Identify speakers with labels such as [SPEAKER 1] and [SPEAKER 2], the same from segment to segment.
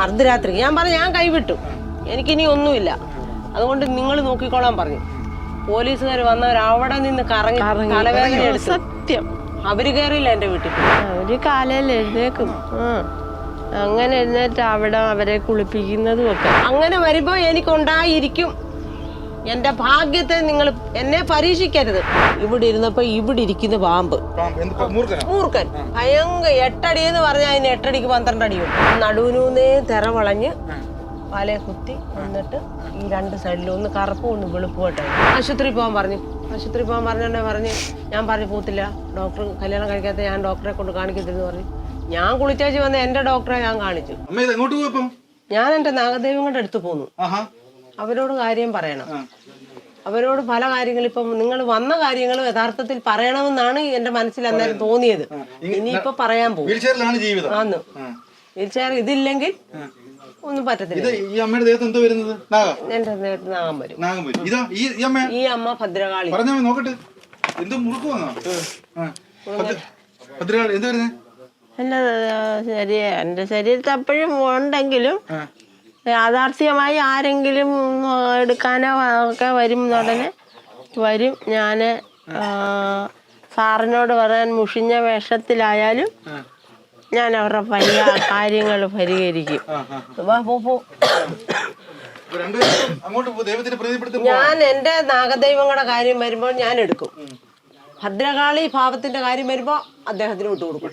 [SPEAKER 1] അർദ്ധരാത്രി ഞാൻ പറഞ്ഞു ഞാൻ കൈവിട്ടു, എനിക്കിനി ഒന്നുമില്ല, അതുകൊണ്ട് നിങ്ങൾ നോക്കിക്കോളാൻ പറഞ്ഞു. പോലീസുകാർ വന്നവർ അവിടെ നിന്ന് കറങ്ങി തലവേദന എടുത്തു.
[SPEAKER 2] സത്യം
[SPEAKER 1] അവര് കയറിയില്ല എന്റെ വീട്ടിൽ.
[SPEAKER 2] അവര് കാലയിൽ എഴുന്നേക്കും. അങ്ങനെ എഴുന്നേറ്റ് അവിടെ അവരെ കുളിപ്പിക്കുന്നതും ഒക്കെ.
[SPEAKER 1] അങ്ങനെ വരുമ്പോ എനിക്കുണ്ടായിരിക്കും. എന്റെ ഭാഗ്യത്തെ നിങ്ങൾ എന്നെ പരീക്ഷിക്കരുത്. ഇവിടെ ഇരുന്നപ്പോ ഇവിടെ ഇരിക്കുന്ന പാമ്പ് മൂർഖൻ ഭയങ്കര 8 അടി എന്ന് പറഞ്ഞാൽ അതിന് 8 അടിക്ക് 12 അടിയും. നടുവിനൂന്നേ തെറ വളഞ്ഞ് പാലയെ കുത്തി വന്നിട്ട് ഈ 2 സൈഡിലും ഒന്ന് കറുപ്പും ഒന്ന് വെളുപ്പുമായിട്ടാണ്. ആശുപത്രി പോകാൻ പറഞ്ഞു. ആശുപത്രി പോകാൻ പറഞ്ഞ് ഞാൻ പറഞ്ഞു പോത്തില്ല, ഡോക്ടർ കല്യാണം കഴിക്കാത്ത ഞാൻ ഡോക്ടറെ കൊണ്ട് കാണിക്കത്തില്ലെന്ന് പറഞ്ഞു. ഞാൻ കുളിച്ചേച്ച് വന്ന എന്റെ ഡോക്ടറെ ഞാൻ കാണിച്ചു. ഞാൻ എന്റെ നാഗദേവികളുടെ അടുത്ത് പോന്നു. അവരോട് കാര്യം പറയണം. അവരോട് പല കാര്യങ്ങളും ഇപ്പം നിങ്ങൾ വന്ന കാര്യങ്ങൾ യഥാർത്ഥത്തിൽ പറയണമെന്നാണ് എന്റെ മനസ്സിൽ അന്നേരം തോന്നിയത്. ഇനിയിപ്പൊ പറയാൻ പോകും. ആന്ന് വീൽചെയർ ഇതില്ലെങ്കിൽ ഒന്നും പറ്റത്തില്ല. എന്റെ ദേഹത്ത് നാഗം വരും. ഈ അമ്മ ഭദ്രകാളി.
[SPEAKER 2] എന്റെ ശരീരത്തിൽ അപ്പോഴും ഉണ്ടെങ്കിലും യാഥാർത്ഥ്യമായി ആരെങ്കിലും എടുക്കാനോ ഒക്കെ വരും ഉടനെ വരും. ഞാൻ സാറിനോട് പറയാൻ മുഷിഞ്ഞ വേഷത്തിലായാലും ഞാൻ അവരുടെ കാര്യങ്ങൾ പരിഹരിക്കും.
[SPEAKER 1] ഞാൻ എന്റെ നാഗദൈവങ്ങളുടെ കാര്യം വരുമ്പോൾ ഞാൻ എടുക്കും. ഭദ്രകാളി ഭാവത്തിന്റെ കാര്യം വരുമ്പോ അദ്ദേഹത്തിന് വിട്ടുകൊടുക്കും.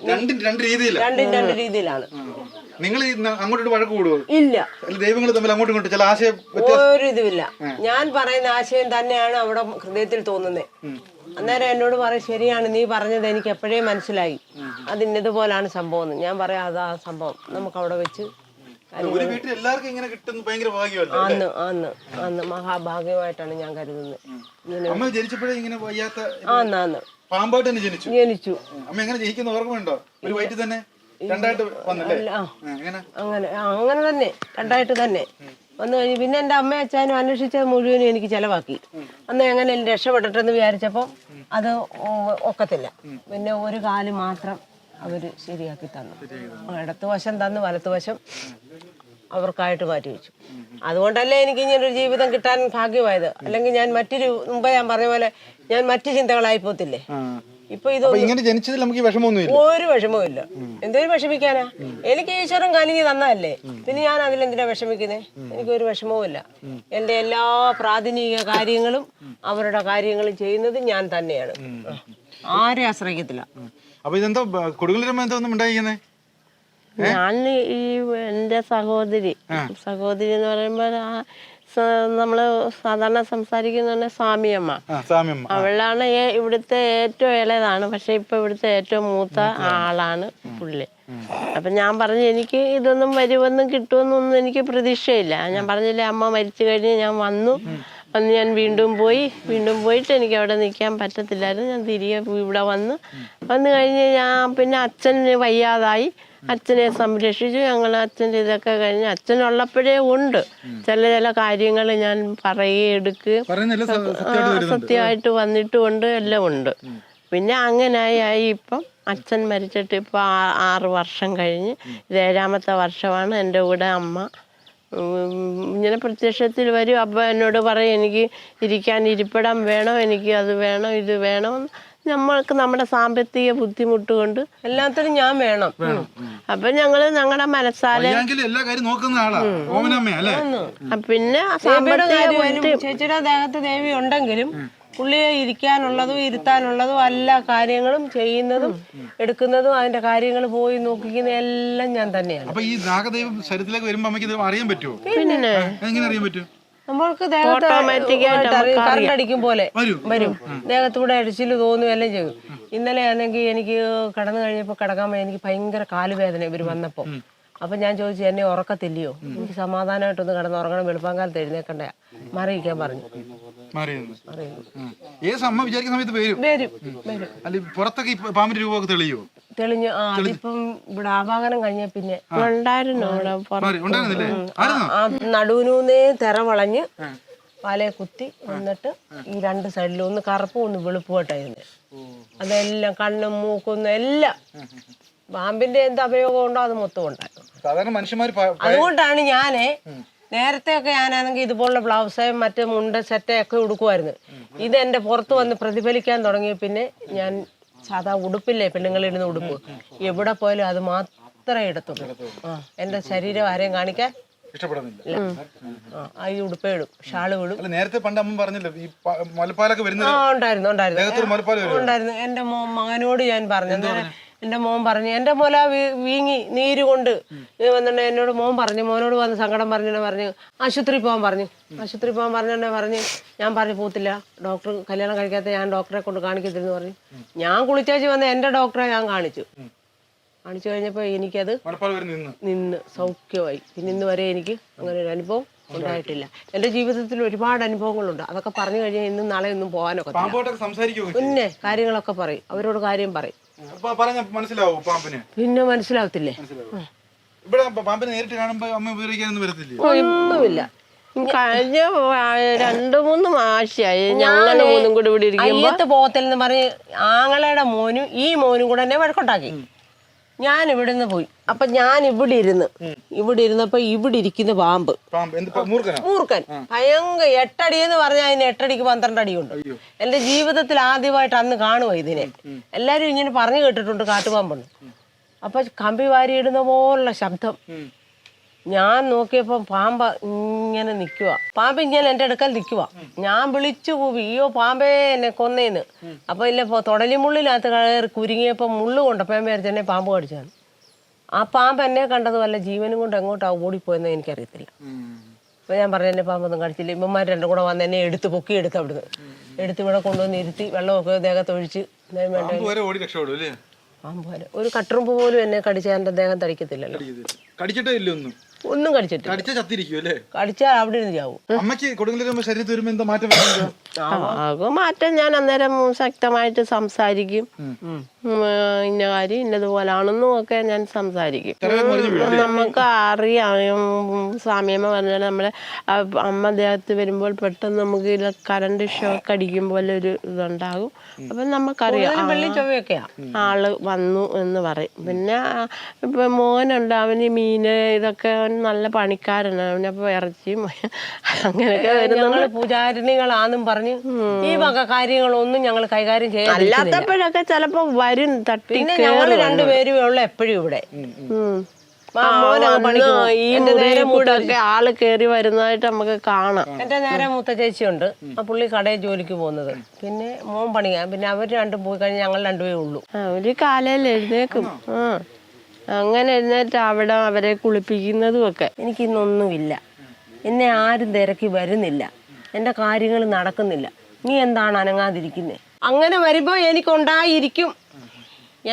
[SPEAKER 1] രണ്ടും 2 രീതിയിലാണ്.
[SPEAKER 3] നിങ്ങൾ അങ്ങോട്ട് വഴക്ക് കൂടുവോ?
[SPEAKER 1] ഇല്ല,
[SPEAKER 3] ദൈവങ്ങൾ തമ്മിൽ അങ്ങോട്ടും ഇങ്ങോട്ടും ചില ആശയം
[SPEAKER 1] ഒരു ഇതുമില്ല. ഞാൻ പറയുന്ന ആശയം തന്നെയാണ് അവിടെ ഹൃദയത്തിൽ തോന്നുന്നത്. അന്നേരം എന്നോട് പറയും ശരിയാണ് നീ പറഞ്ഞത്, എനിക്ക് എപ്പോഴേ മനസ്സിലായി, അതിന്നതുപോലാണ് സംഭവം. ഞാൻ പറയാം അതാ സംഭവം, നമുക്ക് അവിടെ വെച്ച് അന്ന് മഹാഭാഗ്യമായിട്ടാണ് ഞാൻ കരുതുന്നത്. ജനിച്ചു അങ്ങനെ തന്നെ 2 തന്നെ വന്നു കഴിഞ്ഞു. പിന്നെ എന്റെ അമ്മയും അച്ഛനും അന്വേഷിച്ചത് മുഴുവനും എനിക്ക് ചെലവാക്കി. അന്ന് എങ്ങനെ രക്ഷപ്പെട്ടിട്ടെന്ന് വിചാരിച്ചപ്പോ അത് ഒക്കത്തില്ല. പിന്നെ ഒരു കാല് മാത്രം അവര് ശരിയാക്കി തന്നു. ഇടത്തുവശം തന്നു, വലത്തുവശം അവർക്കായിട്ട് മാറ്റി വെച്ചു. അതുകൊണ്ടല്ലേ എനിക്ക് ഇങ്ങനൊരു ജീവിതം കിട്ടാൻ ഭാഗ്യമായത്. അല്ലെങ്കിൽ ഞാൻ മുമ്പ് ഞാൻ പറഞ്ഞ പോലെ ഞാൻ മറ്റു ചിന്തകളായി പോത്തില്ലേ. ഇപ്പൊ
[SPEAKER 3] ഇങ്ങനെ ജനിച്ചതിൽ നമുക്ക്
[SPEAKER 1] ഒരു വിഷമവും ഇല്ല. എന്തൊരു വിഷമിക്കാനാ? എനിക്ക് ഈശ്വരൻ കനിഞ്ഞ് തന്നതല്ലേ, പിന്നെ ഞാൻ അതിലെന്തിനാ വിഷമിക്കുന്നേ? എനിക്കൊരു വിഷമവും ഇല്ല. എന്റെ എല്ലാ പ്രാഥമിക കാര്യങ്ങളും അവരുടെ കാര്യങ്ങളും ചെയ്യുന്നത് ഞാൻ തന്നെയാണ്. ആരെ ആശ്രയിക്കത്തില്ല.
[SPEAKER 2] ഞാൻ ഈ എന്റെ സഹോദരി എന്ന് പറയുമ്പോ നമ്മള് സാധാരണ സംസാരിക്കുന്ന സ്വാമിയമ്മ. അവളാണ് ഇവിടുത്തെ ഏറ്റവും ഇളയതാണ്. പക്ഷെ ഇപ്പൊ ഇവിടുത്തെ ഏറ്റവും മൂത്ത ആളാണ് പുള്ളി. അപ്പൊ ഞാൻ പറഞ്ഞു എനിക്ക് ഇതൊന്നും വരുമെന്നും കിട്ടുമെന്നൊന്നും എനിക്ക് പ്രതീക്ഷയില്ല. ഞാൻ പറഞ്ഞില്ലേ അമ്മ മരിച്ചു കഴിഞ്ഞ് ഞാൻ വന്നു ഞാൻ വീണ്ടും പോയിട്ട് എനിക്ക് അവിടെ നിൽക്കാൻ പറ്റത്തില്ലായിരുന്നു. ഞാൻ തിരികെ ഇവിടെ വന്നു കഴിഞ്ഞ് ഞാൻ പിന്നെ അച്ഛന് വയ്യാതായി. അച്ഛനെ സംരക്ഷിച്ചു. ഞങ്ങൾ അച്ഛൻ്റെ ഇതൊക്കെ കഴിഞ്ഞ് അച്ഛനുള്ളപ്പോഴേ ഉണ്ട് ചില കാര്യങ്ങൾ ഞാൻ എടുക്കുകയും സത്യമായിട്ട് വന്നിട്ടുമുണ്ട്, എല്ലാം ഉണ്ട്. പിന്നെ അങ്ങനെയായി ഇപ്പം അച്ഛൻ മരിച്ചിട്ട് ഇപ്പം 6 വർഷം കഴിഞ്ഞ് ഇത് 7ാമത്തെ വർഷമാണ്. എൻ്റെ കൂടെ അമ്മ ഇങ്ങനെ പ്രത്യക്ഷത്തിൽ വരും. അപ്പം എന്നോട് പറയും എനിക്ക് ഇരിപ്പിടം വേണം, എനിക്ക് അത് വേണം, ഇത് വേണം. നമ്മൾക്ക് നമ്മുടെ സാമ്പത്തിക ബുദ്ധിമുട്ട് കൊണ്ട് എല്ലാത്തിനും ഞാൻ വേണം. അപ്പൊ ഞങ്ങളുടെ മനസ്സാലെ പിന്നെ
[SPEAKER 1] ചേച്ചിയുടെ ദേഹത്ത് ദേവി ഉണ്ടെങ്കിലും പുള്ളിയെ ഇരിക്കാനുള്ളതും ഇരുത്താനുള്ളതും എല്ലാ കാര്യങ്ങളും ചെയ്യുന്നതും എടുക്കുന്നതും അതിന്റെ കാര്യങ്ങൾ പോയി നോക്കിക്കുന്ന എല്ലാം ഞാൻ തന്നെയാണ്. പിന്നെ നമ്മൾക്ക് കറണ്ടടിക്കും പോലെ വരും. ദേഹത്തൂടെ അടിച്ചില് തോന്നും, എല്ലാം ചെയ്യും. ഇന്നലെ ആണെങ്കിൽ എനിക്ക് കടന്നു കഴിഞ്ഞപ്പോ കിടക്കാൻ എനിക്ക് ഭയങ്കര കാലുവേദന ഇവര് വന്നപ്പോ. അപ്പൊ ഞാൻ ചോദിച്ചു എന്നെ ഉറക്കത്തില്ലയോ, എനിക്ക് സമാധാനമായിട്ടൊന്ന് കിടന്നുറങ്ങണം, വെളുപ്പാങ്കാലത്ത് എഴുന്നേക്കണ്ട, മറിയിക്കാൻ പറഞ്ഞു. തെളിഞ്ഞു. അതിപ്പം ഇവിടെ ആവാഹനം കഴിഞ്ഞ പിന്നെ നടുവിനൂന്നേ തെറ വളഞ്ഞ് പാലയെ കുത്തി വന്നിട്ട് ഈ 2 സൈഡിലും ഒന്ന് കറുപ്പും ഒന്ന് വെളുപ്പുമായിട്ടായിരുന്നു. അതെല്ലാം കണ്ണും മൂക്കും എല്ലാം പാമ്പിന്റെ എന്ത് അപയോഗം ഉണ്ടോ അത് മൊത്തം ഉണ്ടായിരുന്നു.
[SPEAKER 3] സാധാരണ മനുഷ്യന്മാർ
[SPEAKER 1] അതുകൊണ്ടാണ് ഞാന് നേരത്തെ ഒക്കെ ഞാനാണെങ്കിൽ ഇതുപോലുള്ള ബ്ലൗസ് മറ്റേ മുണ്ട് സെറ്റൊക്കെ ഉടുക്കുമായിരുന്നു. ഇത് എന്റെ പുറത്ത് വന്ന് പ്രതിഫലിക്കാൻ തുടങ്ങി. പിന്നെ ഞാൻ സാധാ ഉടുപ്പില്ലേ പെണ്ണുങ്ങളിടുന്ന ഉടുപ്പ്, എവിടെ പോയാലും അത് മാത്രമേ എടുത്തുള്ളൂ. എന്റെ ശരീരം ആരെയും കാണിക്കാൻ
[SPEAKER 3] ഇഷ്ടപ്പെടുന്നില്ല.
[SPEAKER 1] ഈ ഉടുപ്പേ ഇടും, ഷാള് വിടും.
[SPEAKER 3] നേരത്തെ പണ്ട് അമ്മ പറഞ്ഞല്ലോ ഈ മുലപ്പാലൊക്കെ
[SPEAKER 1] ഉണ്ടായിരുന്നു. എന്റെ മകനോട് ഞാൻ പറഞ്ഞു, എന്റെ മോൻ പറഞ്ഞു, എന്റെ മുല വീങ്ങി നീര് കൊണ്ട് വന്നിട്ട് എന്നോട് മോനോട് വന്ന് സങ്കടം പറഞ്ഞു ആശുപത്രി പോകാൻ പറഞ്ഞു. ഞാൻ പറഞ്ഞു പോത്തില്ല, ഡോക്ടർ കല്യാണം കഴിക്കാത്ത ഞാൻ ഡോക്ടറെ കൊണ്ട് കാണിക്കത്തില്ലെന്ന് പറഞ്ഞു. ഞാൻ കുളിച്ചേച്ച് വന്ന് എന്റെ ഡോക്ടറെ ഞാൻ കാണിച്ചു കഴിഞ്ഞപ്പോ എനിക്കത് നിന്ന് സൗഖ്യമായി. പിന്നെ ഇന്ന് വരെ എനിക്ക് അങ്ങനെ ഒരു അനുഭവം ഉണ്ടായിട്ടില്ല. എന്റെ ജീവിതത്തിൽ ഒരുപാട് അനുഭവങ്ങളുണ്ട്. അതൊക്കെ പറഞ്ഞു കഴിഞ്ഞാൽ ഇന്നും നാളെ ഒന്നും പോകാനൊക്കെ പിന്നെ കാര്യങ്ങളൊക്കെ പറയും, അവരോട് കാര്യം പറയും. പിന്നെ മനസ്സിലാവത്തില്ലേ? ഒന്നുമില്ല.
[SPEAKER 2] കഴിഞ്ഞ 2-3 ആഴ്ചയായി ഞങ്ങള് മൂന്നും കൂടി ഇവിടെ
[SPEAKER 1] അയ്യത്ത് പോകത്തില്ലെന്ന് പറഞ്ഞ് ആങ്ങളയുടെ മോനും ഈ മോനും കൂടെ എന്നെ വഴക്കുണ്ടാക്കി. ഞാൻ ഇവിടുന്ന് പോയി. അപ്പൊ ഞാൻ ഇവിടെ ഇരുന്നപ്പോ ഇവിടെ ഇരിക്കുന്ന പാമ്പ് മൂർഖൻ ഭയങ്കര 8 അടി എന്ന് പറഞ്ഞാൽ അതിന് 8 അടിക്ക് 12 അടിയുണ്ട്. എന്റെ ജീവിതത്തിൽ ആദ്യമായിട്ട് അന്ന് കാണുമോ ഇതിനെ. എല്ലാരും ഇങ്ങനെ പറഞ്ഞു കേട്ടിട്ടുണ്ട് കാട്ടുപാമ്പുണ്ട്. അപ്പൊ കമ്പി വാരിയിടുന്ന പോലുള്ള ശബ്ദം. ഞാൻ നോക്കിയപ്പോ പാമ്പ് ഇങ്ങനെ നിൽക്കുക. പാമ്പ് ഇങ്ങനെ എന്റെ അടുക്കൽ നിൽക്കുക. ഞാൻ വിളിച്ചു കൂവി, അയ്യോ പാമ്പേ എന്നെ കൊന്നേന്ന്. അപ്പൊ ഇല്ല തൊടലിമുള്ളിനകത്ത് കയറി കുരുങ്ങിയപ്പോ മുള്ളു കൊണ്ടപ്പോ ഞാൻ വിചാരിച്ചു എന്നെ പാമ്പ് കടിച്ചാണ്. ആ പാമ്പ് എന്നെ കണ്ടത് വല്ല ജീവനും കൊണ്ട് എങ്ങോട്ടാ ഓടിപ്പോയെന്ന് എനിക്കറിയത്തില്ല. അപ്പൊ ഞാൻ പറഞ്ഞു എന്നെ പാമ്പൊന്നും കടിച്ചില്ല. ഇമ്മമാർ രണ്ടും കൂടെ വന്ന് എന്നെ പൊക്കിയെടുത്ത് അവിടുന്ന് എടുത്ത് ഇവിടെ കൊണ്ടുവന്ന് ഇരുത്തി വെള്ളമൊക്കെ ദേഹത്തൊഴിച്ച് പാമ്പ് വരെ ഒരു കട്ടുറുമ്പ് പോലും എന്നെ കടിച്ചാൽ എന്റെ ദേഹം തടിക്കത്തില്ലല്ലോ. ഒന്നും കടിച്ചാൽ അവിടെ ഇരുന്ന് ചാവും.
[SPEAKER 2] മാറ്റം ഞാൻ അന്നേരം ശക്തമായിട്ട് സംസാരിക്കും. ഇന്ന കാര്യം ഇന്നതുപോലാണെന്നും ഒക്കെ ഞാൻ സംസാരിക്കും. നമുക്ക് അറിയാം. സ്വാമിയമ്മ പറഞ്ഞാൽ നമ്മളെ അമ്മ ദേഹത്ത് വരുമ്പോൾ പെട്ടെന്ന് നമുക്ക് കറണ്ട് ഷോക്ക് അടിക്കും പോലെ ഒരു ഇതുണ്ടാകും. അപ്പൊ നമുക്കറിയാം ആള് വന്നു എന്ന് പറയും. പിന്നെ ഇപ്പൊ മോനുണ്ട്, അവന് മീന് ഇതൊക്കെ നല്ല പണിക്കാരനാണ്. അവനപ്പൊ ഇറച്ചിയും അങ്ങനെയൊക്കെ വരുന്ന
[SPEAKER 1] പൂജാരിണികളാന്നും പറഞ്ഞ് ഈ വക കാര്യങ്ങളൊന്നും ഞങ്ങൾ കൈകാര്യം ചെയ്യാൻ
[SPEAKER 2] അല്ലാത്തപ്പോഴൊക്കെ ചിലപ്പോ വരും തട്ടി.
[SPEAKER 1] ഞങ്ങള് രണ്ടുപേരും ഉള്ള എപ്പോഴും ഇവിടെ
[SPEAKER 2] ഈ നേരം കൂടെ ആള് കേറി വരുന്നതായിട്ട് നമുക്ക് കാണാം.
[SPEAKER 1] എന്റെ നേരെ മൂത്ത ചേച്ചിയുണ്ട്, ആ പുള്ളി കടയിൽ ജോലിക്ക് പോകുന്നത്. പിന്നെ മോൻ പണിയാൻ. പിന്നെ അവര് രണ്ടും പോയി കഴിഞ്ഞാൽ ഞങ്ങൾ രണ്ടുപേരേ ഉള്ളൂ.
[SPEAKER 2] ഒരു കാലയിൽ എഴുന്നേക്കും. അങ്ങനെ എഴുന്നേറ്റ് അവിടെ അവരെ കുളിപ്പിക്കുന്നതും ഒക്കെ.
[SPEAKER 1] എനിക്കിന്നൊന്നുമില്ല. എന്നെ ആരും തിരക്കി വരുന്നില്ല. എന്റെ കാര്യങ്ങൾ നടക്കുന്നില്ല. നീ എന്താണ് അനങ്ങാതിരിക്കുന്നേ? അങ്ങനെ വരുമ്പോ എനിക്കുണ്ടായിരിക്കും.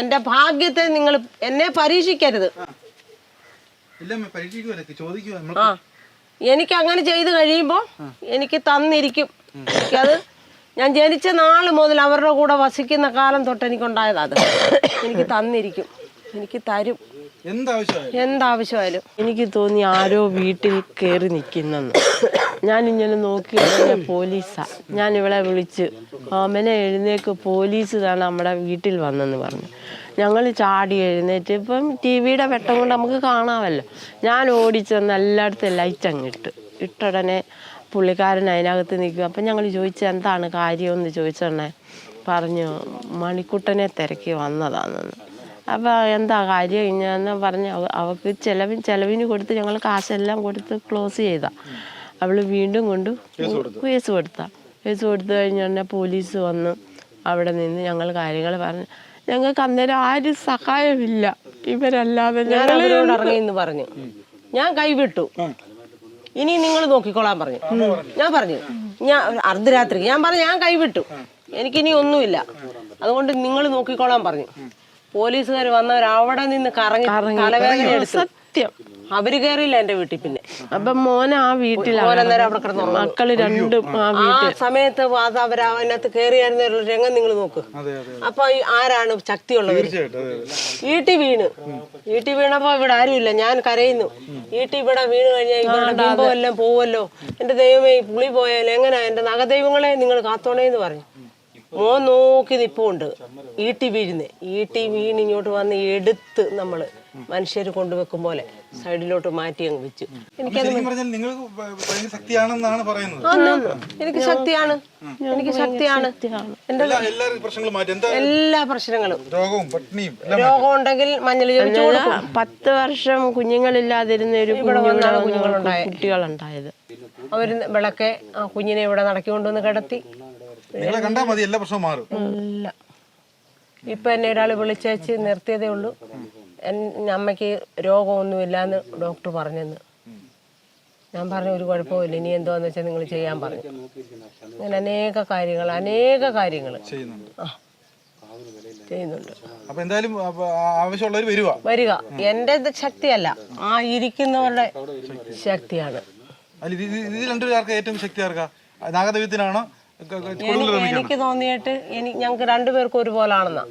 [SPEAKER 1] എന്റെ ഭാഗ്യത്തെ നിങ്ങൾ എന്നെ പരീക്ഷിക്കരുത്. എനിക്ക് അങ്ങനെ ചെയ്ത് കഴിയുമ്പോ എനിക്ക് തന്നിരിക്കും. എനിക്കത് ഞാൻ ജനിച്ച നാള് മുതൽ അവരുടെ കൂടെ വസിക്കുന്ന കാലം തൊട്ട് എനിക്കുണ്ടായതാ. അത് എനിക്ക് തന്നിരിക്കും, എനിക്ക് തരും എന്താവശ്യമായാലും.
[SPEAKER 2] എനിക്ക് തോന്നി ആരോ വീട്ടിൽ കയറി നിൽക്കുന്നെന്ന്. ഞാനിങ്ങനെ നോക്കി പോലീസാ. ഞാൻ ഇവളെ വിളിച്ച് ഓമനെ എഴുന്നേക്ക്, പോലീസ് തന്നെ നമ്മുടെ വീട്ടിൽ വന്നെന്ന് പറഞ്ഞു. ഞങ്ങൾ ചാടി എഴുന്നേറ്റ്. ഇപ്പം TV-യുടെ വെട്ടം കൊണ്ട് നമുക്ക് കാണാമല്ലോ. ഞാൻ ഓടിച്ചെന്ന് എല്ലായിടത്തും ലൈറ്റ് അങ്ങ് ഇട്ടുടനെ പുള്ളിക്കാരൻ അതിനകത്ത് നിൽക്കും. അപ്പം ഞങ്ങൾ ചോദിച്ചു എന്താണ് കാര്യമെന്ന് ചോദിച്ചോണേ പറഞ്ഞു മണിക്കുട്ടനെ തിരക്കി വന്നതാണെന്ന്. അപ്പോൾ എന്താ കാര്യം ഇങ്ങനെ പറഞ്ഞ് അവൾക്ക് ചെലവിന് കൊടുത്ത് ഞങ്ങൾ കാശെല്ലാം കൊടുത്ത് ക്ലോസ് ചെയ്താ. അവൾ വീണ്ടും കൊണ്ട് കേസ് കൊടുത്തു കഴിഞ്ഞാൽ പോലീസ് വന്ന് അവിടെ നിന്ന് ഞങ്ങൾ കാര്യങ്ങൾ പറഞ്ഞു. ഞങ്ങൾക്ക് അന്നേരം ആരും സഹായമില്ല. ഇവരല്ലാതെ
[SPEAKER 1] ഞാനവരോട് ഇറങ്ങിയെന്ന് പറഞ്ഞു. ഞാൻ കൈവിട്ടു. ഇനി നിങ്ങൾ നോക്കിക്കോളാൻ പറഞ്ഞു. ഞാൻ പറഞ്ഞു ഞാൻ അർദ്ധരാത്രി ഞാൻ പറഞ്ഞു ഞാൻ കൈവിട്ടു, എനിക്കിനി ഒന്നുമില്ല, അതുകൊണ്ട് നിങ്ങൾ നോക്കിക്കോളാൻ പറഞ്ഞു. പോലീസുകാർ വന്നവർ അവിടെ നിന്ന് കറങ്ങി തലവേദന എടുത്തു.
[SPEAKER 2] സത്യം
[SPEAKER 1] അവര് കേറിയില്ല എന്റെ വീട്ടിൽ. പിന്നെ
[SPEAKER 2] അപ്പൊ മോനെ ആ വീട്ടിലാണ്,
[SPEAKER 1] അവിടെ കിടന്നു.
[SPEAKER 2] മക്കള് രണ്ടും
[SPEAKER 1] ആ സമയത്ത് അവർ അതിനകത്ത് കയറിയായിരുന്ന രംഗം നിങ്ങൾ നോക്ക്. അപ്പൊ ആരാണ് ശക്തിയുള്ളവർ? വീട്ടിൽ വീണപ്പോ ഇവിടെ ആരുമില്ല. ഞാൻ കരയുന്നു. ഇവിടെ വീണ് കഴിഞ്ഞാൽ ഇവരുടെ ബിംബം എല്ലാം പോവല്ലോ. എന്റെ ദൈവമേ, പുളി പോയാലും എങ്ങനെയാ? എന്റെ നഗദൈവങ്ങളെ നിങ്ങൾ കാത്തോണേന്ന് പറഞ്ഞു. മോൻ നോക്കി നിപ്പുണ്ട് ഈട്ടി വീണ് ഇങ്ങോട്ട് വന്ന് എടുത്ത് നമ്മള് മനുഷ്യര് കൊണ്ടുവെക്കും പോലെ സൈഡിലോട്ട് മാറ്റി അങ്ങ് വെച്ചു.
[SPEAKER 3] ശരിക്കും പറഞ്ഞാൽ നിങ്ങൾക്ക് ഭയങ്കര ശക്തിയാണെന്നാണ് പറയുന്നത്.
[SPEAKER 1] എനിക്ക് ശക്തിയാണ്, എനിക്ക് ശക്തിയാണ്.
[SPEAKER 3] എല്ലാ പ്രശ്നങ്ങളും മാറ്റി. എന്താ
[SPEAKER 1] എല്ലാ പ്രശ്നങ്ങളും,
[SPEAKER 3] രോഗവും പട്ടിണിയും
[SPEAKER 1] രോഗം ഉണ്ടെങ്കിൽ മഞ്ഞൾ ചോദിച്ചു കൊടുക്കും.
[SPEAKER 2] 10 വർഷം കുഞ്ഞുങ്ങളില്ലാതിരുന്ന ഒരു കുട്ടികളുണ്ടായത്.
[SPEAKER 1] അവര് വിളക്കെ ആ കുഞ്ഞിനെ ഇവിടെ നടക്കിക്കൊണ്ടുവന്ന് കിടത്തി.
[SPEAKER 3] നിങ്ങളെ കണ്ടാൽ മതി, എല്ലാ പ്രശ്നവും മാറും.
[SPEAKER 1] ഇല്ല, ഇപ്പൊ എന്നെ ഒരാൾ വിളിച്ചേച്ച് നിർത്തിയതേ ഉള്ളൂ. അമ്മയ്ക്ക് രോഗമൊന്നുമില്ലാന്ന് ഡോക്ടർ പറഞ്ഞെന്ന്. ഞാൻ പറഞ്ഞു ഒരു കുഴപ്പമില്ല, ഇനി എന്താന്ന് വെച്ചാൽ നിങ്ങൾ ചെയ്യാൻ പറഞ്ഞു. അങ്ങനെ അനേക കാര്യങ്ങൾ ചെയ്യുന്നുണ്ട്.
[SPEAKER 3] അപ്പൊ എന്തായാലും ആവശ്യമുള്ളവർ
[SPEAKER 1] വരിക. എന്റെ ശക്തിയല്ല, ആ ഇരിക്കുന്നവരുടെ ശക്തിയാണ്.
[SPEAKER 3] ഇത് രണ്ടുപേർക്ക് ഏറ്റവും ശക്തി ആർക്കാ? നാഗദൈവത്തിനാണോ?
[SPEAKER 1] എനിക്ക് തോന്നിയിട്ട് ഞങ്ങൾക്ക് രണ്ടുപേർക്കും ഒരുപോലാണെന്നാ.